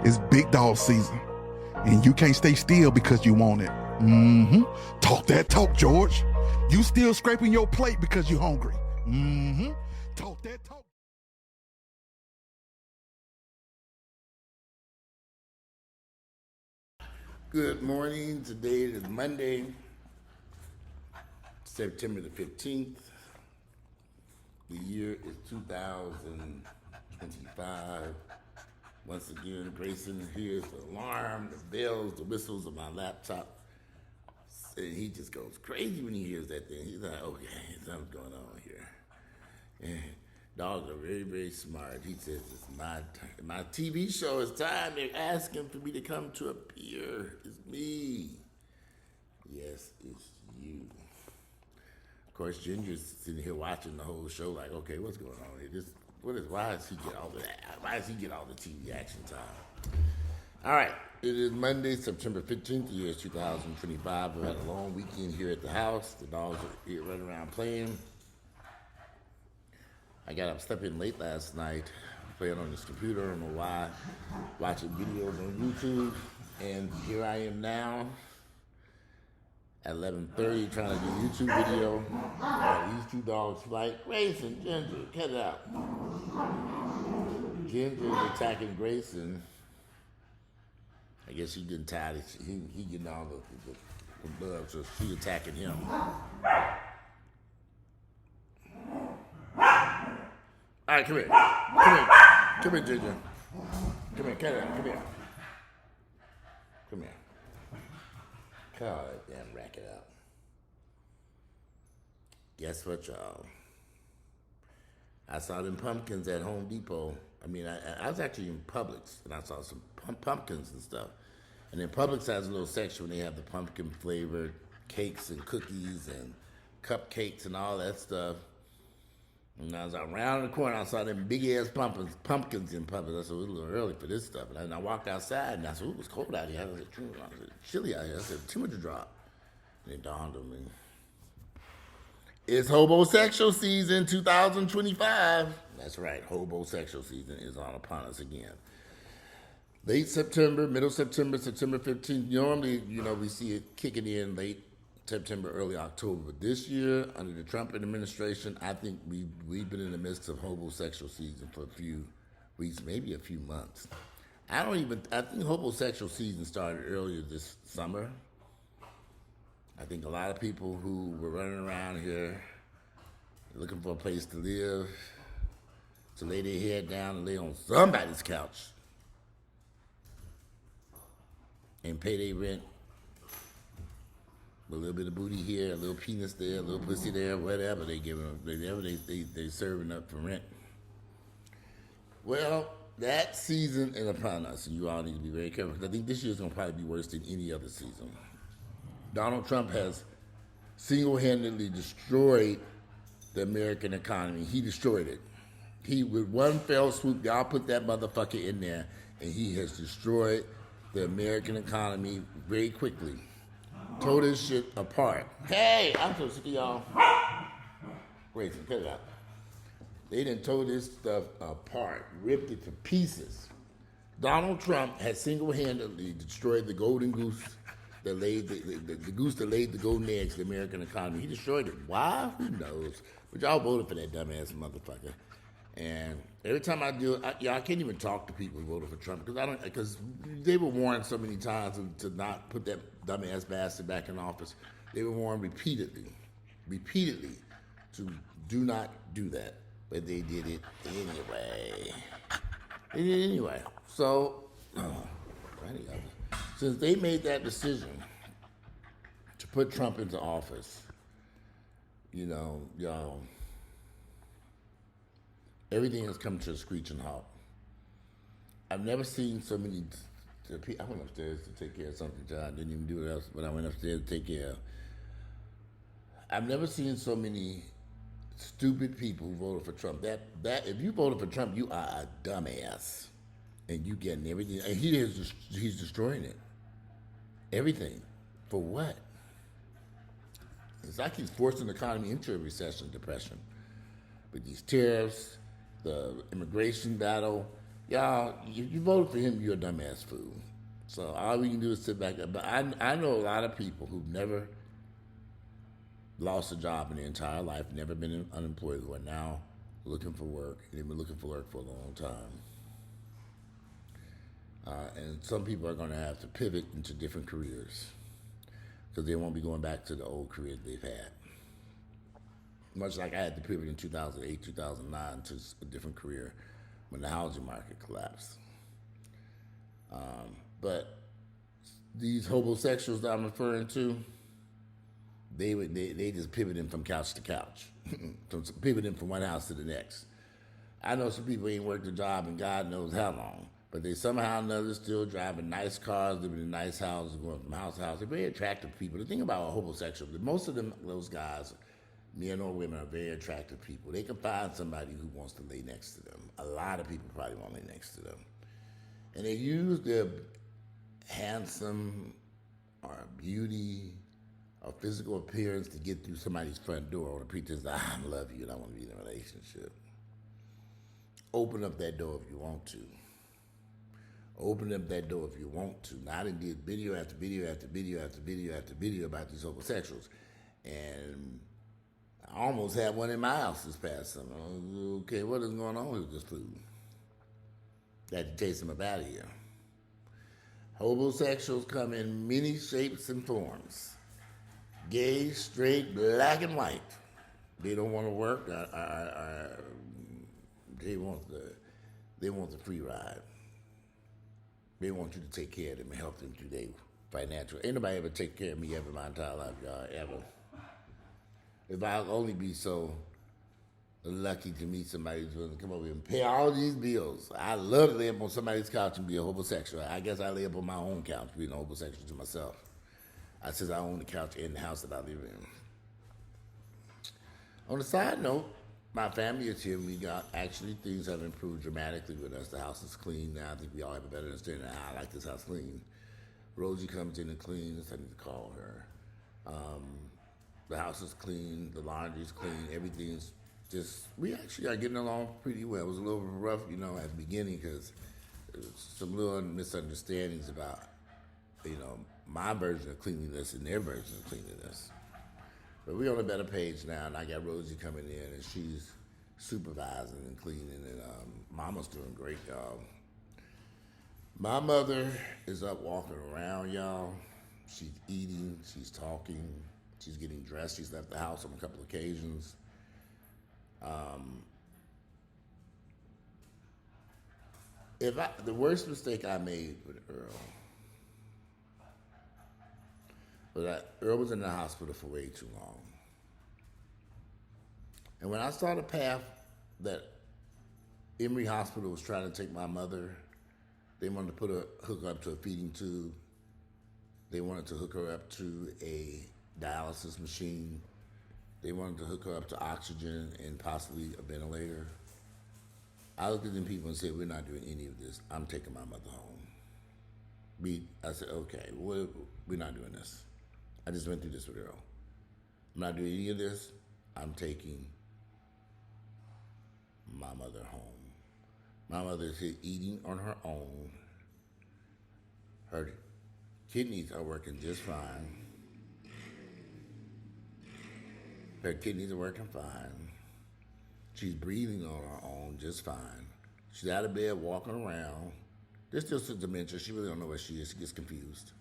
It's big dog season, and you can't stay still because you want it. Talk that talk, George. You still scraping your plate because you're hungry. Talk that talk. Good morning. Today is Monday, September the 15th. The year is 2025. Once again, Grayson hears the alarm, the bells, the whistles of my laptop. And he just goes crazy when he hears that thing. He's like, okay, something's going on here. And dogs are very, very smart. He says, it's my TV show is time. They're asking for me to come to appear. It's me. Yes, it's you. Of course, Ginger's sitting here watching the whole show like, okay, what's going on here? Why does he get all of that? Why does he get all the TV action time? All right, it is Monday, September 15th, the year is 2025. We've had a long weekend here at the house. The dogs are here running around playing. I got up, slept in late last night, playing on this computer, I don't know why, watching videos on YouTube, and here I am now at 11:30 trying to do a YouTube video. These two dogs like, Grayson, Ginger, cut it out. Ginger is attacking Grayson. I guess she's getting tired. He getting all the blood, so she's attacking him. All right, come here. Come here, Ginger. Come here, cut it out. Come here. Come here. Cut all that damn racket out. Guess what, y'all? I saw them pumpkins at Home Depot. I mean, I was actually in Publix, and I saw some pumpkins and stuff. And then Publix has a little section where they have the pumpkin-flavored cakes and cookies and cupcakes and all that stuff. And I was around the corner, I saw them big-ass pumpkins in Publix. I said, it was a little early for this stuff. And I walked outside, and I said, it was cold out here. I said, chilly out here. I said, temperature drop. And it dawned on me. It's Hobosexual season 2025. That's right, Hobosexual season is on upon us again. Late September, middle September, September 15th. Normally, we see it kicking in late September, early October. But this year, under the Trump administration, I think we've been in the midst of Hobosexual season for a few weeks, maybe a few months. I think Hobosexual season started earlier this summer. I think a lot of people who were running around here looking for a place to live, to lay their head down and lay on somebody's couch and pay their rent with a little bit of booty here, a little penis there, a little pussy there, whatever they give them, whatever they serving up for rent. Well, that season is upon us, and you all need to be very careful, because I think this year is going to probably be worse than any other season. Donald Trump has single-handedly destroyed the American economy. He destroyed it. With one fell swoop, y'all put that motherfucker in there, and he has destroyed the American economy very quickly. Tore this shit apart. Hey, I'm so sick of y'all. Wait, cut it out. They done tore this stuff apart, ripped it to pieces. Donald Trump has single-handedly destroyed the golden goose that laid the goose that laid the golden eggs to the American economy. He destroyed it. Why? Who knows? But y'all voted for that dumbass motherfucker. And every time I do it, I can't even talk to people who voted for Trump because they were warned so many times to not put that dumbass bastard back in office. They were warned repeatedly to do not do that. But they did it anyway. So, since they made that decision to put Trump into office, y'all, everything has come to a screeching halt. I've never seen so many. I went upstairs to take care of something, John. I didn't even do it else, but I went upstairs to take care of. I've never seen so many stupid people who voted for Trump. That if you voted for Trump, you are a dumbass, and you getting everything. And he's destroying it. Everything. For what? It's like he's forcing the economy into a recession, depression. With these tariffs, the immigration battle. y'all, if you voted for him, you're a dumbass fool. So all we can do is sit back. But I know a lot of people who've never lost a job in their entire life, never been unemployed, who are now looking for work. They've been looking for work for a long time. And some people are going to have to pivot into different careers because they won't be going back to the old career they've had. Much like I had to pivot in 2008, 2009 to a different career when the housing market collapsed. But these homosexuals that I'm referring to, they just pivoting from couch to couch, from pivoting from one house to the next. I know some people ain't worked a job in God knows how long, but they somehow or another still driving nice cars, living in nice houses, going from house to house. They're very attractive people. The thing about a homosexual, most of those guys, men or women, are very attractive people. They can find somebody who wants to lay next to them. A lot of people probably want to lay next to them. And they use their handsome or beauty or physical appearance to get through somebody's front door on the pretense that I love you and I want to be in a relationship. Open up that door if you want to. Open up that door if you want to. Now, I done did video after video after video after video after video about these homosexuals. And I almost had one in my house this past summer. Okay, what is going on with this food? I had to chase them up out of here. Homosexuals come in many shapes and forms. Gay, straight, black, and white. They don't want to work. They want the free ride. They want you to take care of them and help them through their financial. Ain't nobody ever take care of me ever in my entire life, y'all, ever. If I'll only be so lucky to meet somebody who's willing to come over here and pay all these bills. I love to lay up on somebody's couch and be a homosexual. I guess I lay up on my own couch being a homosexual to myself. Since I own the couch in the house that I live in. On a side note, my family is here. Actually, things have improved dramatically with us. The house is clean now. I think we all have a better understanding of how I like this house clean. Rosie comes in and cleans. I need to call her. The house is clean. The laundry's clean. Everything's just, we actually are getting along pretty well. It was a little rough, at the beginning because there was some little misunderstandings about, my version of cleanliness and their version of cleanliness. But we're on a better page now, and I got Rosie coming in, and she's supervising and cleaning, and Mama's doing great, y'all. My mother is up walking around, y'all. She's eating, she's talking, she's getting dressed. She's left the house on a couple occasions. The worst mistake I made with Earl, but Earl was in the hospital for way too long. And when I saw the path that Emory Hospital was trying to take my mother, they wanted to hook her up to a feeding tube. They wanted to hook her up to a dialysis machine. They wanted to hook her up to oxygen and possibly a ventilator. I looked at them people and said, we're not doing any of this. I'm taking my mother home. I said, okay, we're not doing this. I just went through this with Earl. I'm not doing any of this. I'm taking my mother home. My mother is here eating on her own. Her kidneys are working just fine. Her kidneys are working fine. She's breathing on her own just fine. She's out of bed, walking around. There's still some dementia. She really don't know where she is. She gets confused.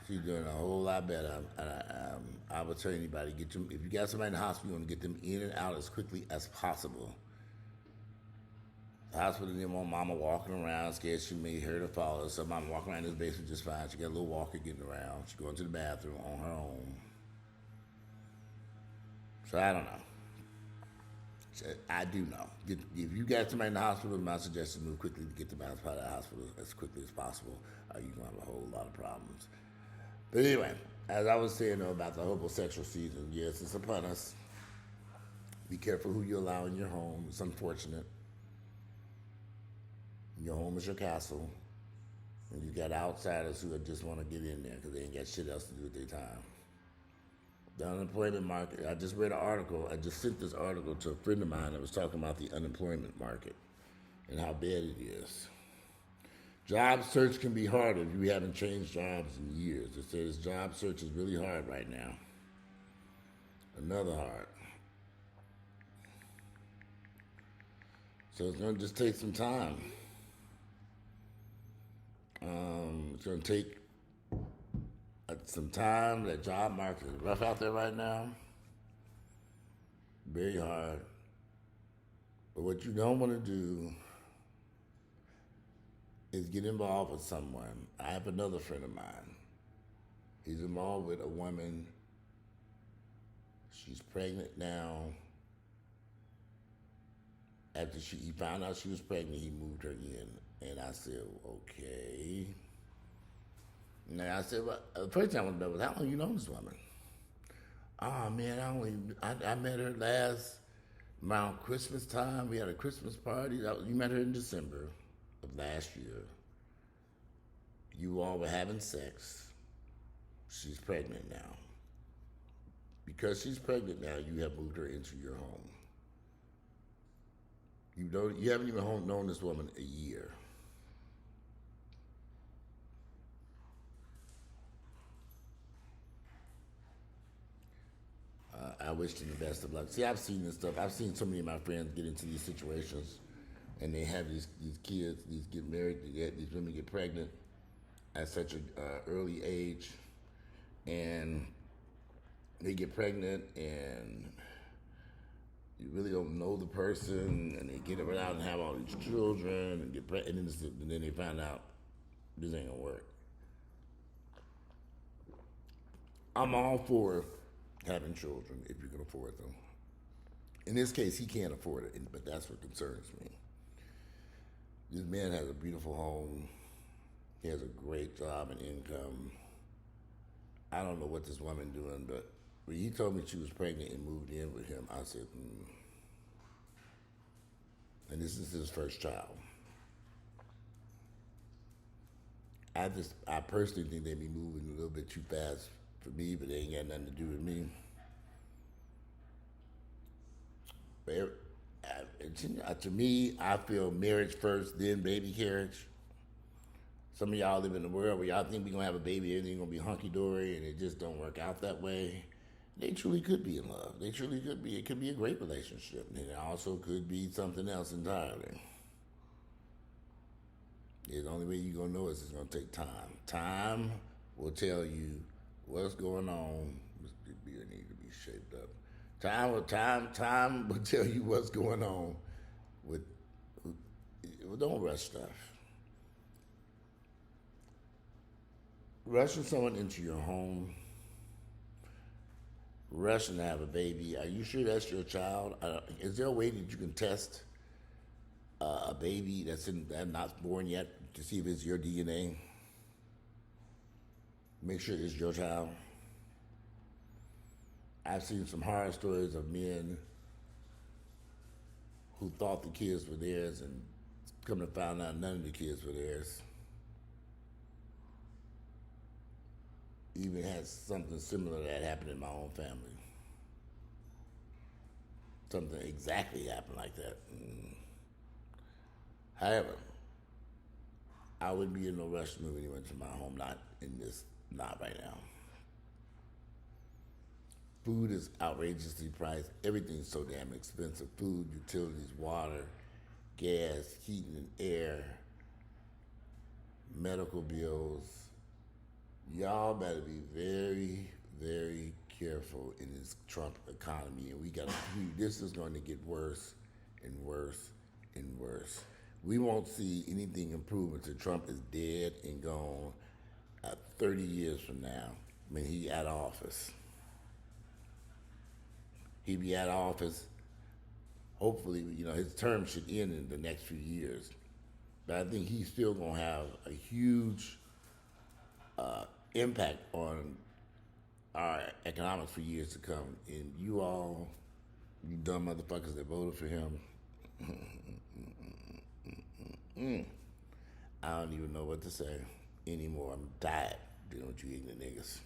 She's doing a whole lot better. I would tell anybody, if you got somebody in the hospital, you want to get them in and out as quickly as possible. The hospital didn't want Mama walking around, scared she may hurt or fall. So Mama walking around this basement just fine. She got a little walker getting around. She going to the bathroom on her own. So I don't know. I do know. If you got somebody in the hospital, my suggestion is move quickly to get them out of the hospital as quickly as possible, or you're going to have a whole lot of problems. But anyway, as I was saying though about the homosexual season, yes, it's upon us. Be careful who you allow in your home. It's unfortunate. Your home is your castle. And you got outsiders who just want to get in there because they ain't got shit else to do with their time. The unemployment market. I just read an article. I just sent this article to a friend of mine that was talking about the unemployment market and how bad it is. Job search can be hard if you haven't changed jobs in years. It says job search is really hard right now. Another hard. So it's going to just take some time. It's going to take some time. That job market is rough out there right now. Very hard. But what you don't want to do is get involved with someone. I have another friend of mine. He's involved with a woman. She's pregnant now. After he found out she was pregnant, he moved her in. And I said, okay. Now I said, well, the first time I wanted to know was, how long you known this woman? Oh man, I met her around Christmas time. We had a Christmas party. You met her in December of last year. You all were having sex. She's pregnant now. Because she's pregnant now, you have moved her into your home. You haven't even known this woman a year. I wish them the best of luck. See, I've seen this stuff. I've seen so many of my friends get into these situations, and they have these kids, these get married, these women get pregnant at such an early age, and they get pregnant, and you really don't know the person, and they get it out and have all these children, and get pregnant, and then they find out this ain't gonna work. I'm all for having children if you can afford them. In this case, he can't afford it, but that's what concerns me. This man has a beautiful home. He has a great job and income. I don't know what this woman doing, but when he told me she was pregnant and moved in with him, I said, And this is his first child. I personally think they be moving a little bit too fast for me, but they ain't got nothing to do with me. But to me, I feel marriage first, then baby carriage. Some of y'all live in the world where y'all think we're going to have a baby, everything's going to be hunky-dory, and it just don't work out that way. They truly could be in love. They truly could be. It could be a great relationship. And it also could be something else entirely. The only way you're going to know is it's going to take time. Time will tell you what's going on. This beer needs to be shaped up. Time will tell you what's going on with don't rush stuff. Rushing someone into your home, rushing to have a baby. Are you sure that's your child? Is there a way that you can test a baby that's not born yet to see if it's your DNA? Make sure it's your child. I've seen some horror stories of men who thought the kids were theirs and come to find out none of the kids were theirs. Even had something similar that happened in my own family. Something exactly happened like that. However, I wouldn't be in no rush to move anyone to my home, not right now. Food is outrageously priced. Everything's so damn expensive. Food, utilities, water, gas, heating and air, medical bills. Y'all better be very, very careful in this Trump economy. And this is going to get worse and worse and worse. We won't see anything improve until Trump is dead and gone 30 years from now when he out of office. He'd be out of office. Hopefully, his term should end in the next few years. But I think he's still going to have a huge impact on our economics for years to come. And you dumb motherfuckers that voted for him, I don't even know what to say anymore. I'm tired dealing with you ignorant niggas.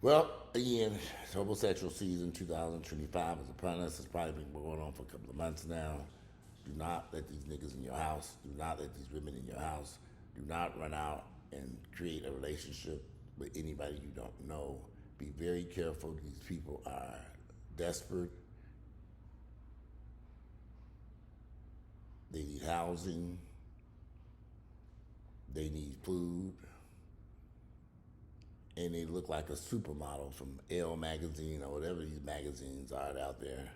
Well, again, Hobosexual season 2025 is upon us. It's probably been going on for a couple of months now. Do not let these niggas in your house. Do not let these women in your house. Do not run out and create a relationship with anybody you don't know. Be very careful. These people are desperate. They need housing. They need food. And they look like a supermodel from Elle magazine or whatever these magazines are out there.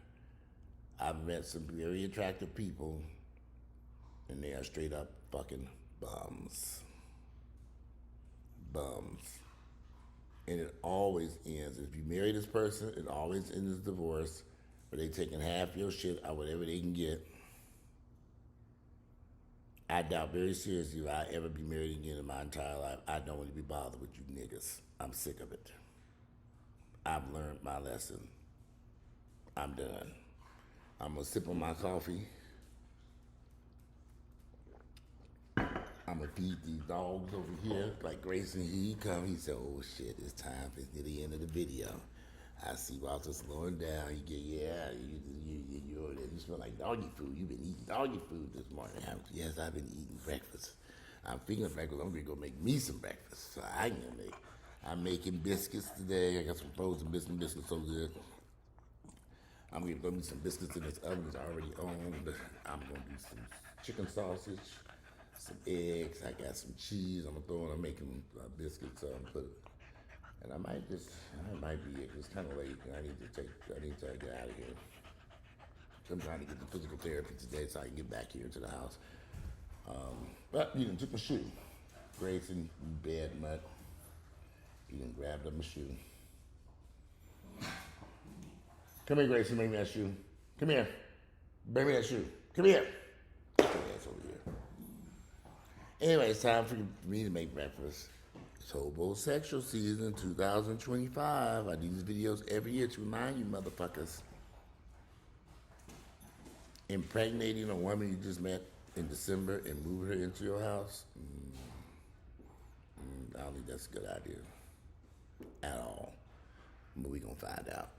I've met some very attractive people, and they are straight up fucking bums. Bums. And it always ends. If you marry this person, it always ends in divorce, where they taking half your shit or whatever they can get. I doubt very seriously if I ever be married again in my entire life. I don't want to be bothered with you niggas. I'm sick of it. I've learned my lesson. I'm done. I'm gonna sip on my coffee. I'm gonna feed these dogs over here. Like Grayson, he come. He said, "Oh shit, it's time for the end of the video." I see Walter slowing down. He get, you smell like doggy food. You've been eating doggy food this morning. Yes, I've been eating breakfast. I'm thinking of breakfast. I'm gonna go make me some breakfast. So I'm making biscuits today. I got some frozen biscuits so good. I'm gonna throw me some biscuits in this oven. It's already on. I'm gonna do some chicken sausage, some eggs. I got some cheese. I'm making biscuits. And I might be, it's kind of late. I need to get out of here. I'm trying to get the physical therapy today so I can get back here to the house. But you done took my shoe. Grayson, bad mutt. You done grabbed up my shoe. Come here, Grayson, bring me that shoe. Come here. Bring me that shoe. Come here. Put your ass over here. Anyway, it's time for me to make breakfast. It's Hobosexual season 2025. I do these videos every year to remind you motherfuckers. Impregnating a woman you just met in December and moving her into your house? I don't think that's a good idea at all. But we're going to find out.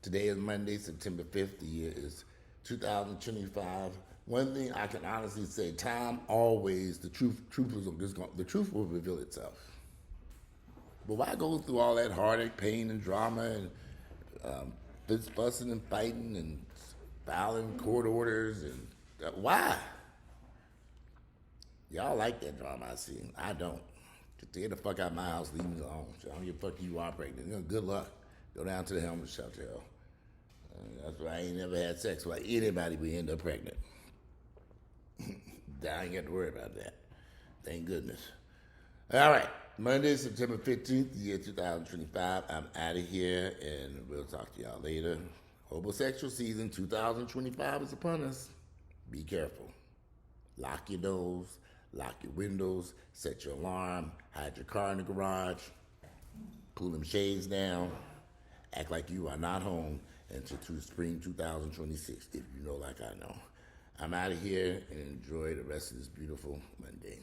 Today is Monday, September 5th. The year is 2025. One thing I can honestly say, time always, the truth will reveal itself. But why go through all that heartache, pain, and drama, and fussing and fighting and filing court orders? And why? Y'all like that drama, I see. I don't. Just get the fuck out of my house, leave me alone. I don't give a fuck if you are pregnant. Good luck. Go down to the homeless shelter. That's why I ain't never had sex with anybody we end up pregnant. I ain't got to worry about that. Thank goodness. All right. Monday, September 15th, the year 2025. I'm out of here, and we'll talk to y'all later. Hobosexual season 2025 is upon us. Be careful. Lock your doors, lock your windows, set your alarm, hide your car in the garage, pull them shades down, act like you are not home until spring 2026, if you know like I know. I'm out of here, and enjoy the rest of this beautiful Monday.